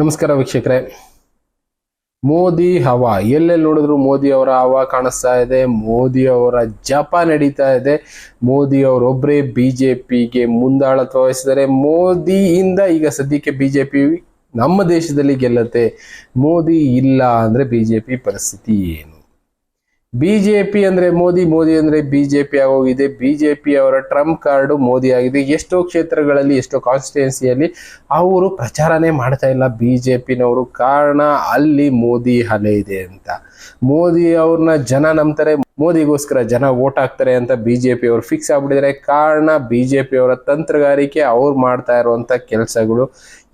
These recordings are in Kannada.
ನಮಸ್ಕಾರ ವೀಕ್ಷಕರೇ. ಮೋದಿ ಹವಾ ಎಲ್ಲೆಲ್ಲಿ ನೋಡಿದ್ರು ಮೋದಿ ಅವರ ಹವಾ ಕಾಣಿಸ್ತಾ ಇದೆ. ಮೋದಿ ಅವರ ಜಪ ನಡೀತಾ ಇದೆ. ಮೋದಿ ಅವರೊಬ್ಬರೇ ಬಿಜೆಪಿಗೆ ಮುಂದಾಳತ್ವ ವಹಿಸಿದ್ದಾರೆ. ಮೋದಿಯಿಂದ ಈಗ ಸದ್ಯಕ್ಕೆ ಬಿಜೆಪಿ ನಮ್ಮ ದೇಶದಲ್ಲಿ ಗೆಲ್ಲುತ್ತೆ. ಮೋದಿ ಇಲ್ಲ ಅಂದ್ರೆ ಬಿಜೆಪಿ ಪರಿಸ್ಥಿತಿ ಏನು? ಬಿಜೆಪಿ ಅಂದ್ರೆ ಮೋದಿ, ಮೋದಿ ಅಂದ್ರೆ ಬಿಜೆಪಿ ಆಗೋಗಿದೆ. ಬಿಜೆಪಿ ಅವರ ಟ್ರಂಪ್ ಕಾರ್ಡು ಮೋದಿ ಆಗಿದೆ. ಎಷ್ಟೋ ಕ್ಷೇತ್ರಗಳಲ್ಲಿ, ಎಷ್ಟೋ ಕಾನ್ಸ್ಟಿಟ್ಯೂನ್ಸಿಯಲ್ಲಿ ಅವರು ಪ್ರಚಾರನೇ ಮಾಡ್ತಾ ಇಲ್ಲ ಬಿಜೆಪಿನವರು. ಕಾರಣ ಅಲ್ಲಿ ಮೋದಿ ಅಲೆ ಇದೆ ಅಂತ. ಮೋದಿ ಅವ್ರನ್ನ ಜನ ನಂಬ್ತಾರೆ, ಮೋದಿಗೋಸ್ಕರ ಜನ ವೋಟ್ ಹಾಕ್ತಾರೆ ಅಂತ ಬಿಜೆಪಿ ಅವರು ಫಿಕ್ಸ್ ಆಗ್ಬಿಟ್ಟಿದ್ದಾರೆ. ಕಾರಣ ಬಿಜೆಪಿ ಅವರ ತಂತ್ರಗಾರಿಕೆ, ಅವ್ರು ಮಾಡ್ತಾ ಇರುವಂತ ಕೆಲಸಗಳು,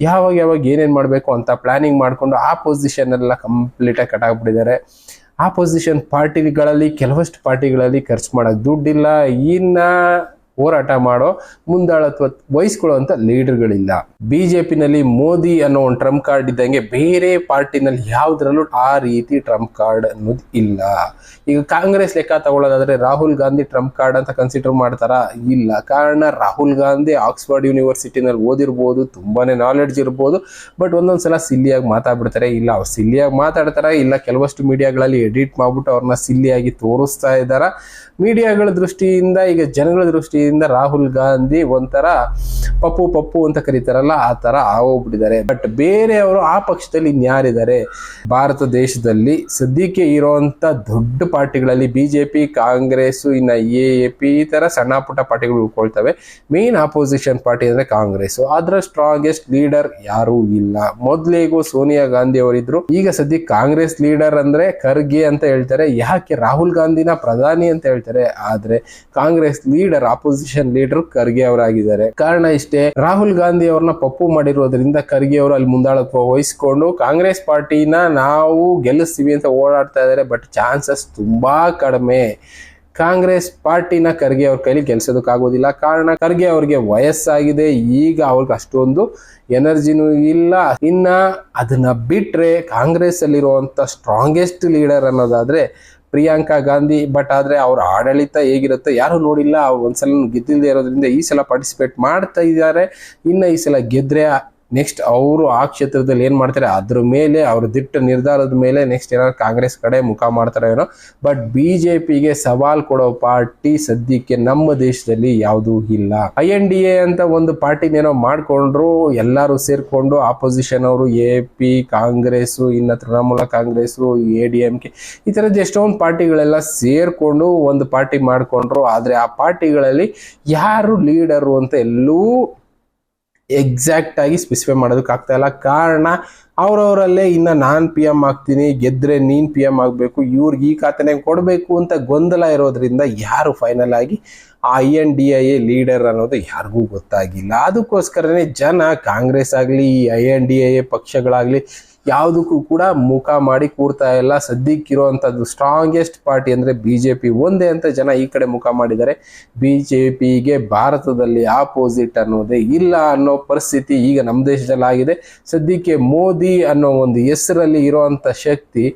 ಯಾವಾಗ ಏನೇನ್ ಮಾಡ್ಬೇಕು ಅಂತ ಪ್ಲಾನಿಂಗ್ ಮಾಡ್ಕೊಂಡು ಆ ಪೊಸಿಷನ್ ಎಲ್ಲ ಕಂಪ್ಲೀಟ್ ಆಗಿ ಕಟಾಕ್ಬಿಟ್ಟಿದ್ದಾರೆ. ಆಪೋಸಿಷನ್ ಪಾರ್ಟಿಗಳಲ್ಲಿ ಕೆಲವಷ್ಟು ಪಾರ್ಟಿಗಳಲ್ಲಿ ಖರ್ಚು ಮಾಡಕ್ ದುಡ್ಡಿಲ್ಲ. ಇನ್ನ ಹೋರಾಟ ಮಾಡೋ ಮುಂದಾಳತ್ವ ವಹಿಸ್ಕೊಳ್ಳುವಂತ ಲೀಡರ್ಗಳಿಲ್ಲ. ಬಿಜೆಪಿನಲ್ಲಿ ಮೋದಿ ಅನ್ನೋ ಒಂದು ಟ್ರಂಪ್ ಕಾರ್ಡ್ ಇದ್ದಂಗೆ ಬೇರೆ ಪಾರ್ಟಿನಲ್ಲಿ ಯಾವ್ದ್ರಲ್ಲೂ ಆ ರೀತಿ ಟ್ರಂಪ್ ಕಾರ್ಡ್ ಅನ್ನೋದು ಇಲ್ಲ. ಈಗ ಕಾಂಗ್ರೆಸ್ ಲೆಕ್ಕ ತಗೊಳ್ಳೋದಾದ್ರೆ ರಾಹುಲ್ ಗಾಂಧಿ ಟ್ರಂಪ್ ಕಾರ್ಡ್ ಅಂತ ಕನ್ಸಿಡರ್ ಮಾಡ್ತಾರ? ಇಲ್ಲ. ಕಾರಣ ರಾಹುಲ್ ಗಾಂಧಿ ಆಕ್ಸ್ಫರ್ಡ್ ಯೂನಿವರ್ಸಿಟಿನಲ್ಲಿ ಓದಿರ್ಬೋದು, ತುಂಬಾನೇ ನಾಲೆಡ್ಜ್ ಇರ್ಬೋದು, ಬಟ್ ಒಂದೊಂದ್ಸಲ ಸಿಲ್ಲಿಯಾಗಿ ಮಾತಾಡ್ಬಿಡ್ತಾರೆ. ಇಲ್ಲ ಅವ್ರು ಸಿಲ್ಲಿಯಾಗಿ ಮಾತಾಡ್ತಾರ, ಇಲ್ಲ ಕೆಲವಷ್ಟು ಮೀಡಿಯಾಗಳಲ್ಲಿ ಎಡಿಟ್ ಮಾಡ್ಬಿಟ್ಟು ಅವ್ರನ್ನ ಸಿಲ್ಲಿಯಾಗಿ ತೋರಿಸ್ತಾ ಇದ್ದಾರ. ಮೀಡಿಯಾಗಳ ದೃಷ್ಟಿಯಿಂದ, ಈಗ ಜನಗಳ ದೃಷ್ಟಿಯಿಂದ ರಾಹುಲ್ ಗಾಂಧಿ ಒಂಥರ ಪಪ್ಪು ಅಂತ ಕರೀತಾರಲ್ಲ, ಆ ತರ ಆಗೋಗ್ಬಿಟ್ಟಿದ್ದಾರೆ. ಬಟ್ ಬೇರೆಯವರು ಆ ಪಕ್ಷದಲ್ಲಿ ಇನ್ಯಾರಿದ್ದಾರೆ? ಭಾರತ ದೇಶದಲ್ಲಿ ಸದ್ಯಕ್ಕೆ ಇರುವಂತ ದೊಡ್ಡ ಪಾರ್ಟಿಗಳಲ್ಲಿ ಬಿಜೆಪಿ, ಕಾಂಗ್ರೆಸ್, ಇನ್ನ ಎಪಿ ಈ ತರ ಸಣ್ಣ ಪುಟ್ಟ ಪಾರ್ಟಿಗಳು ಉಳ್ಕೊಳ್ತವೆ. ಮೇನ್ ಆಪೋಸಿಷನ್ ಪಾರ್ಟಿ ಅಂದ್ರೆ ಕಾಂಗ್ರೆಸ್. ಅದರ ಸ್ಟ್ರಾಂಗೆಸ್ಟ್ ಲೀಡರ್ ಯಾರೂ ಇಲ್ಲ. ಮೊದ್ಲೇಗೂ ಸೋನಿಯಾ ಗಾಂಧಿ ಅವರಿದ್ರು. ಈಗ ಸದ್ಯಕ್ಕೆ ಕಾಂಗ್ರೆಸ್ ಲೀಡರ್ ಅಂದ್ರೆ ಖರ್ಗೆ ಅಂತ ಹೇಳ್ತಾರೆ. ಯಾಕೆ ರಾಹುಲ್ ಗಾಂಧಿನ ಪ್ರಧಾನಿ ಅಂತ ಹೇಳ್ತಾರೆ? ಆದ್ರೆ Congress leader, opposition leader Kharge ಅವರಾಗಿದ್ದಾರೆ. ಕಾರಣ ಇಷ್ಟೇ, ರಾಹುಲ್ ಗಾಂಧಿ ಅವ್ರನ್ನ ಪಪ್ಪು ಮಾಡಿರೋದ್ರಿಂದ ಖರ್ಗೆ ಅವರು ಅಲ್ಲಿ ಮುಂದಾಳತ್ವ ವಹಿಸಿಕೊಂಡು ಕಾಂಗ್ರೆಸ್ ಪಾರ್ಟಿನ ನಾವು ಗೆಲ್ಲಿಸ್ತೀವಿ ಅಂತ ಓಡಾಡ್ತಾ ಇದ್ದಾರೆ. ಬಟ್ ಚಾನ್ಸಸ್ ತುಂಬಾ ಕಡಿಮೆ. ಕಾಂಗ್ರೆಸ್ ಪಾರ್ಟಿನ ಖರ್ಗೆ ಅವ್ರ ಕೈಲಿ ಗೆಲ್ಸೋದಕ್ಕಾಗೋದಿಲ್ಲ. ಕಾರಣ ಖರ್ಗೆ ಅವ್ರಿಗೆ ವಯಸ್ಸಾಗಿದೆ. ಈಗ ಅವ್ರಿಗೆ ಅಷ್ಟೊಂದು ಎನರ್ಜಿನೂ ಇಲ್ಲ. ಇನ್ನ ಅದನ್ನ ಬಿಟ್ರೆ ಕಾಂಗ್ರೆಸ್ ಅಲ್ಲಿರುವಂತ ಸ್ಟ್ರಾಂಗೆಸ್ಟ್ ಲೀಡರ್ ಅನ್ನೋದಾದ್ರೆ ಪ್ರಿಯಾಂಕಾ ಗಾಂಧಿ. ಬಟ್ ಆದ್ರೆ ಅವ್ರ ಆಡಳಿತ ಹೇಗಿರುತ್ತೆ ಯಾರು ನೋಡಿಲ್ಲ. ಒಂದ್ಸಲ ಗೆದ್ದಿಲ್ಲದೆ ಇರೋದ್ರಿಂದ ಈ ಸಲ ಪಾರ್ಟಿಸಿಪೇಟ್ ಮಾಡ್ತಾ ಇದ್ದಾರೆ. ಇನ್ನ ಈ ಸಲ ಗೆದ್ರೆ ನೆಕ್ಸ್ಟ್ ಅವರು ಆ ಕ್ಷೇತ್ರದಲ್ಲಿ ಏನ್ ಮಾಡ್ತಾರೆ ಅದ್ರ ಮೇಲೆ, ಅವ್ರ ದಿಟ್ಟ ನಿರ್ಧಾರದ ಮೇಲೆ ನೆಕ್ಸ್ಟ್ ಏನಾದ್ರು ಕಾಂಗ್ರೆಸ್ ಕಡೆ ಮುಖ ಮಾಡ್ತಾರೆ ಏನೋ. ಬಟ್ ಬಿಜೆಪಿಗೆ ಸವಾಲ್ ಕೊಡೋ ಪಾರ್ಟಿ ಸದ್ಯಕ್ಕೆ ನಮ್ಮ ದೇಶದಲ್ಲಿ ಯಾವುದೂ ಇಲ್ಲ. INDA ಅಂತ ಒಂದು ಪಾರ್ಟಿನೇನೋ ಮಾಡ್ಕೊಂಡ್ರು, ಎಲ್ಲರೂ ಸೇರ್ಕೊಂಡು ಆಪೋಸಿಷನ್ ಅವರು, ಎಪಿ ಕಾಂಗ್ರೆಸ್, ಇನ್ನ ತೃಣಮೂಲ ಕಾಂಗ್ರೆಸ್, ADMK ಈ ತರದ್ದು ಎಷ್ಟೊಂದು ಪಾರ್ಟಿಗಳೆಲ್ಲ ಸೇರ್ಕೊಂಡು ಒಂದು ಪಾರ್ಟಿ ಮಾಡ್ಕೊಂಡ್ರು. ಆದ್ರೆ ಆ ಪಾರ್ಟಿಗಳಲ್ಲಿ ಯಾರು ಲೀಡರು ಅಂತ ಎಲ್ಲೂ ಎಕ್ಸಾಕ್ಟ್ ಆಗಿ ಸ್ಪೆಸಿಫೈ ಮಾಡೋದಕ್ಕೆ ಆಗ್ತಾ ಇಲ್ಲ. ಕಾರಣ ಅವ್ರವರಲ್ಲೇ ಇನ್ನ ನಾನ್ PM ಆಗ್ತೀನಿ, ಗೆದ್ರೆ ನೀನ್ PM ಆಗ್ಬೇಕು, ಇವ್ರಿಗೆ ಈ ಖಾತೆನೆ ಕೊಡ್ಬೇಕು ಅಂತ ಗೊಂದಲ ಇರೋದ್ರಿಂದ ಯಾರು ಫೈನಲ್ ಆಗಿ INDA ಲೀಡರ್ ಅನ್ನೋದು ಯಾರಿಗೂ ಗೊತ್ತಾಗಿಲ್ಲ. ಅದಕ್ಕೋಸ್ಕರನೇ ಜನ ಕಾಂಗ್ರೆಸ್ ಆಗ್ಲಿ, INDA ಪಕ್ಷಗಳಾಗ್ಲಿ ಯಾವುದಕ್ಕೂ ಕೂಡ ಮುಖ ಮಾಡಿ ಕೂರ್ತಾ ಇಲ್ಲ. ಸದ್ಯಕ್ಕಿರುವಂತದ್ದು ಸ್ಟ್ರಾಂಗೆಸ್ಟ್ ಪಾರ್ಟಿ ಅಂದ್ರೆ ಬಿಜೆಪಿ ಒಂದೇ ಅಂತ ಜನ ಈ ಕಡೆ ಮುಖ ಮಾಡಿದ್ದಾರೆ. ಬಿಜೆಪಿಗೆ ಭಾರತದಲ್ಲಿ ಆಪೋಸಿಟ್ ಅನ್ನೋದೇ ಇಲ್ಲ ಅನ್ನೋ ಪರಿಸ್ಥಿತಿ ಈಗ ನಮ್ಮ ದೇಶದಲ್ಲಿ ಆಗಿದೆ. ಸದ್ಯಕ್ಕೆ ಮೋದಿ ಅನ್ನೋ ಒಂದು ಹೆಸರಲ್ಲಿ ಇರುವಂತ ಶಕ್ತಿ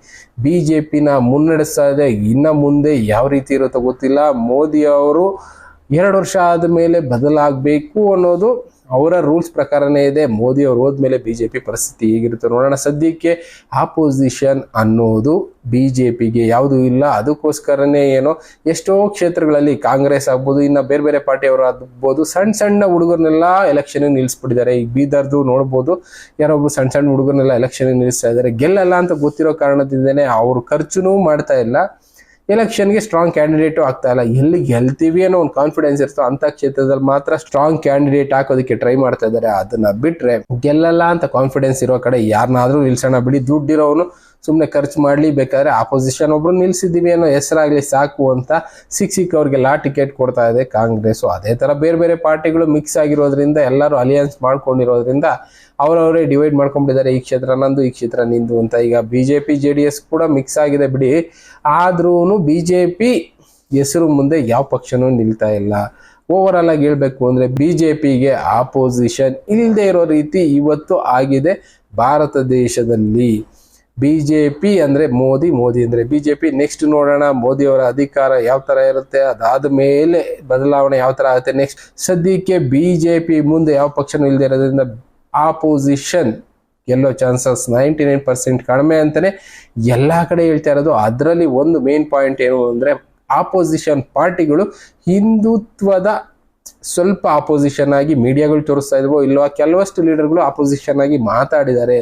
ಬಿಜೆಪಿನ ಮುನ್ನಡೆಸ್ತಾ ಇದೆ. ಇನ್ನ ಮುಂದೆ ಯಾವ ರೀತಿ ಇರುತ್ತೋ ಗೊತ್ತಿಲ್ಲ. ಮೋದಿ ಅವರು 2 ವರ್ಷ ಆದ್ಮೇಲೆ ಬದಲಾಗಬೇಕು ಅನ್ನೋದು ಅವರ ರೂಲ್ಸ್ ಪ್ರಕಾರನೇ ಇದೆ. ಮೋದಿ ಅವರು ಹೋದ್ಮೇಲೆ ಬಿಜೆಪಿ ಪರಿಸ್ಥಿತಿ ಹೇಗಿರುತ್ತೆ ನೋಡೋಣ. ಸದ್ಯಕ್ಕೆ ಆಪೋಸಿಷನ್ ಅನ್ನೋದು ಬಿಜೆಪಿಗೆ ಯಾವುದೂ ಇಲ್ಲ. ಅದಕ್ಕೋಸ್ಕರನೇ ಏನೋ ಎಷ್ಟೋ ಕ್ಷೇತ್ರಗಳಲ್ಲಿ ಕಾಂಗ್ರೆಸ್ ಆಗ್ಬೋದು, ಇನ್ನ ಬೇರೆ ಬೇರೆ ಪಾರ್ಟಿಯವರು ಆಗ್ಬೋದು, ಸಣ್ಣ ಹುಡುಗರನ್ನೆಲ್ಲ ಎಲೆಕ್ಷನ್ ನಿಲ್ಲಿಸ್ಬಿಟ್ಟಿದ್ದಾರೆ. ಈಗ ಬೀದರ್ದು ನೋಡ್ಬೋದು, ಯಾರೊಬ್ರು ಸಣ್ಣ ಹುಡುಗರನ್ನೆಲ್ಲ ಎಲೆಕ್ಷನ್ ನಿಲ್ಲಿಸ್ತಾ ಇದ್ದಾರೆ. ಗೆಲ್ಲಲ್ಲ ಅಂತ ಗೊತ್ತಿರೋ ಕಾರಣದಿಂದನೇ ಅವ್ರು ಖರ್ಚುನೂ ಮಾಡ್ತಾ ಇಲ್ಲ, ಎಲೆಕ್ಷನ್ಗೆ ಸ್ಟ್ರಾಂಗ್ ಕ್ಯಾಂಡಿಡೇಟು ಆಗ್ತಾ ಇಲ್ಲ. ಎಲ್ಲಿ ಗೆಲ್ತೀವಿ ಅನ್ನೋ ಒಂದು ಕಾನ್ಫಿಡೆನ್ಸ್ ಇರ್ತೋ ಅಂತ ಕ್ಷೇತ್ರದಲ್ಲಿ ಮಾತ್ರ ಸ್ಟ್ರಾಂಗ್ ಕ್ಯಾಂಡಿಡೇಟ್ ಹಾಕೋದಕ್ಕೆ ಟ್ರೈ ಮಾಡ್ತಾ ಇದ್ದಾರೆ. ಅದನ್ನ ಬಿಟ್ರೆ ಗೆಲ್ಲಲ್ಲ ಅಂತ ಕಾನ್ಫಿಡೆನ್ಸ್ ಇರೋ ಕಡೆ ಯಾರನ್ನಾದ್ರೂ ನಿಲ್ಸೋಣ ಬಿಡಿ, ದುಡ್ಡಿರೋನು ಸುಮ್ಮನೆ ಖರ್ಚು ಮಾಡ್ಲಿ, ಬೇಕಾದ್ರೆ ಆಪೋಸಿಷನ್ ಒಬ್ರು ನಿಲ್ಸಿದೀವಿ ಅನ್ನೋ ಹೆಸರಾಗ್ಲಿ ಸಾಕು ಅಂತ ಸಿಕ್ಕವ್ರಿಗೆಲ್ಲ ಟಿಕೆಟ್ ಕೊಡ್ತಾ ಇದೆ ಕಾಂಗ್ರೆಸ್. ಅದೇ ತರ ಬೇರೆ ಬೇರೆ ಪಾರ್ಟಿಗಳು ಮಿಕ್ಸ್ ಆಗಿರೋದ್ರಿಂದ, ಎಲ್ಲರೂ ಅಲಿಯನ್ಸ್ ಮಾಡ್ಕೊಂಡಿರೋದ್ರಿಂದ ಅವರವರೇ ಡಿವೈಡ್ ಮಾಡ್ಕೊಂಡ್ಬಿಟ್ಟಿದ್ದಾರೆ. ಈ ಕ್ಷೇತ್ರ ನಂದು, ಈ ಕ್ಷೇತ್ರ ನಿಂದು ಅಂತ. ಈಗ ಬಿಜೆಪಿ JDS ಕೂಡ ಮಿಕ್ಸ್ ಆಗಿದೆ ಬಿಡಿ, ಆದ್ರೂ ಬಿಜೆಪಿ ಹೆಸರು ಮುಂದೆ ಯಾವ ಪಕ್ಷನೂ ನಿಲ್ತಾ ಇಲ್ಲ. ಓವರ್ ಆಲ್ ಆಗಿ ಹೇಳ್ಬೇಕು ಅಂದ್ರೆ ಬಿಜೆಪಿಗೆ ಆಪೋಸಿಷನ್ ಇಲ್ಲದೆ ಇರೋ ರೀತಿ ಇವತ್ತು ಆಗಿದೆ ಭಾರತ ದೇಶದಲ್ಲಿ. ಬಿಜೆಪಿ ಅಂದ್ರೆ ಮೋದಿ, ಮೋದಿ ಅಂದ್ರೆ ಬಿಜೆಪಿ. ನೆಕ್ಸ್ಟ್ ನೋಡೋಣ ಮೋದಿ ಅವರ ಅಧಿಕಾರ ಯಾವ ತರ ಇರುತ್ತೆ, ಅದಾದ ಮೇಲೆ ಬದಲಾವಣೆ ಯಾವ ತರ ಆಗುತ್ತೆ ನೆಕ್ಸ್ಟ್. ಸದ್ಯಕ್ಕೆ ಬಿಜೆಪಿ ಮುಂದೆ ಯಾವ ಪಕ್ಷನೂ ಇಲ್ಲದೆ ಇರೋದ್ರಿಂದ ಆಪೋಸಿಷನ್ ಗೆಲ್ಲೋ ಚಾನ್ಸಸ್ 99% ಕಡಿಮೆ ಅಂತಾನೆ ಎಲ್ಲ ಕಡೆ ಹೇಳ್ತಾ ಇರೋದು. ಅದರಲ್ಲಿ ಒಂದು ಮೇನ್ ಪಾಯಿಂಟ್ ಏನು ಅಂದರೆ ಆಪೋಸಿಷನ್ ಪಾರ್ಟಿಗಳು ಹಿಂದುತ್ವದ ಸ್ವಲ್ಪ ಆಪೋಸಿಷನ್ ಆಗಿ ಮೀಡಿಯಾಗಳು ತೋರಿಸ್ತಾ ಇದ್ವೋ ಇಲ್ವಾ, ಕೆಲವಷ್ಟು ಲೀಡರ್ಗಳು ಆಪೋಸಿಷನ್ ಆಗಿ ಮಾತಾಡಿದ್ದಾರೆ.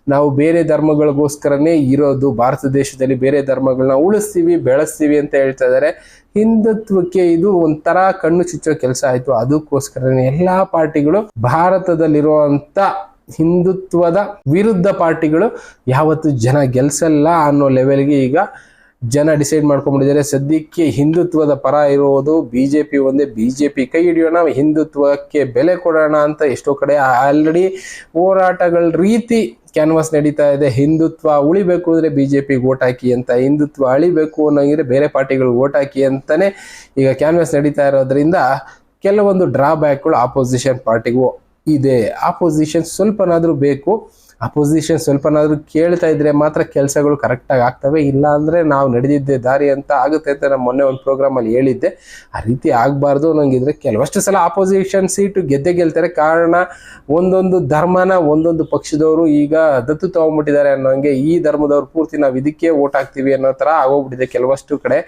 ನಾವು ಬೇರೆ ಧರ್ಮಗಳಿಗೋಸ್ಕರನೇ ಇರೋದು, ಭಾರತ ದೇಶದಲ್ಲಿ ಬೇರೆ ಧರ್ಮಗಳನ್ನ ಉಳಿಸ್ತೀವಿ ಬೆಳೆಸ್ತೀವಿ ಅಂತ ಹೇಳ್ತಾ ಇದ್ದಾರೆ. ಹಿಂದುತ್ವಕ್ಕೆ ಇದು ಒಂಥರ ಕಣ್ಣು ಚುಚ್ಚೋ ಕೆಲಸ ಆಯ್ತು. ಅದಕ್ಕೋಸ್ಕರನೇ ಎಲ್ಲಾ ಪಾರ್ಟಿಗಳು ಭಾರತದಲ್ಲಿರುವಂತ ಹಿಂದುತ್ವದ ವಿರುದ್ಧ ಪಾರ್ಟಿಗಳು ಯಾವತ್ತು ಜನ ಗೆಲ್ಸಲ್ಲ ಅನ್ನೋ ಲೆವೆಲ್ಗೆ ಈಗ ಜನ ಡಿಸೈಡ್ ಮಾಡ್ಕೊಂಡ್ಬಿಟ್ಟಿದ್ದಾರೆ. ಸದ್ಯಕ್ಕೆ ಹಿಂದುತ್ವದ ಪರ ಇರೋದು ಬಿಜೆಪಿ ಒಂದೇ. ಬಿಜೆಪಿ ಕೈ ಹಿಡಿಯೋಣ, ಹಿಂದುತ್ವಕ್ಕೆ ಬೆಲೆ ಕೊಡೋಣ ಅಂತ ಎಷ್ಟೋ ಕಡೆ ಆಲ್ರೆಡಿ ಹೋರಾಟಗಳ ರೀತಿ ಕ್ಯಾನ್ವಾಸ್ ನಡೀತಾ ಇದೆ. ಹಿಂದುತ್ವ ಉಳಿಬೇಕು ಅಂದ್ರೆ ಬಿಜೆಪಿಗೆ ಓಟ್ ಹಾಕಿ ಅಂತ, ಹಿಂದುತ್ವ ಅಳಿಬೇಕು ಅನ್ನೋಂಗಿದ್ರೆ ಬೇರೆ ಪಾರ್ಟಿಗಳು ಓಟ್ ಹಾಕಿ ಅಂತಾನೆ ಈಗ ಕ್ಯಾನ್ವಾಸ್ ನಡೀತಾ ಇರೋದ್ರಿಂದ ಕೆಲವೊಂದು ಡ್ರಾಬ್ಯಾಕ್ಗಳು ಆಪೋಸಿಷನ್ ಪಾರ್ಟಿಗೂ ಇದೆ. ಆಪೋಸಿಷನ್ ಸ್ವಲ್ಪನಾದ್ರೂ ಬೇಕು. ಅಪೋಸಿಷನ್ ಸ್ವಲ್ಪನಾದ್ರೂ ಕೇಳ್ತಾ ಇದ್ರೆ ಮಾತ್ರ ಕೆಲಸಗಳು ಕರೆಕ್ಟಾಗಿ ಆಗ್ತವೆ. ಇಲ್ಲ ಅಂದ್ರೆ ನಾವು ನಡೆದಿದ್ದೆ ದಾರಿ ಅಂತ ಆಗುತ್ತೆ ಅಂತ ನಾನು ಮೊನ್ನೆ ಒಂದು ಪ್ರೋಗ್ರಾಮ್ ಅಲ್ಲಿ ಹೇಳಿದ್ದೆ. ಆ ರೀತಿ ಆಗಬಾರ್ದು ಅನ್ನೋಂಗಿದ್ರೆ ಕೆಲವಷ್ಟು ಸಲ ಆಪೋಸಿಷನ್ ಸೀಟು ಗೆಲ್ತಾರೆ. ಕಾರಣ ಒಂದೊಂದು ಧರ್ಮನ ಒಂದೊಂದು ಪಕ್ಷದವರು ಈಗ ದತ್ತು ತಗೊಂಡ್ಬಿಟ್ಟಿದ್ದಾರೆ ಅನ್ನೋಂಗೆ, ಈ ಧರ್ಮದವ್ರು ಪೂರ್ತಿ ನಾವು ಇದಕ್ಕೆ ಓಟ್ ಹಾಕ್ತೀವಿ ಅನ್ನೋ ತರ ಆಗೋಗ್ಬಿಟ್ಟಿದೆ ಕೆಲವಷ್ಟು ಕಡೆ.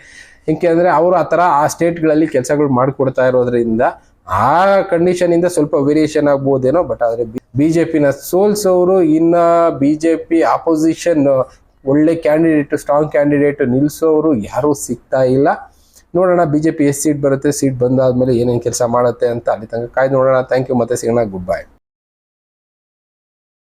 ಯಾಕೆಂದ್ರೆ ಅವರು ಆ ತರ ಆ ಸ್ಟೇಟ್ಗಳಲ್ಲಿ ಕೆಲಸಗಳು ಮಾಡಿಕೊಡ್ತಾ ಇರೋದ್ರಿಂದ ಆ ಕಂಡೀಷನ್ ಇಂದ ಸ್ವಲ್ಪ ವೇರಿಯೇಷನ್ ಆಗ್ಬೋದೇನೋ. ಬಟ್ ಆದ್ರೆ ಬಿಜೆಪಿನ ಸೋಲ್ಸೋರು ಇನ್ನ ಬಿಜೆಪಿ ಆಪೋಸಿಷನ್ ಒಳ್ಳೆ ಕ್ಯಾಂಡಿಡೇಟ್, ಸ್ಟ್ರಾಂಗ್ ಕ್ಯಾಂಡಿಡೇಟ್ ನಿಲ್ಸೋರು ಯಾರೂ ಸಿಗ್ತಾ ಇಲ್ಲ. ನೋಡೋಣ ಬಿಜೆಪಿ ಎಷ್ಟು ಸೀಟ್ ಬರುತ್ತೆ, ಸೀಟ್ ಬಂದಾದ್ಮೇಲೆ ಏನೇನು ಕೆಲಸ ಮಾಡುತ್ತೆ ಅಂತ. ಅಲ್ಲಿ ತನಕ ಕಾಯ್ದು ನೋಡೋಣ. ಥ್ಯಾಂಕ್ ಯು, ಮತ್ತೆ ಸಿಗೋಣ. Good bye.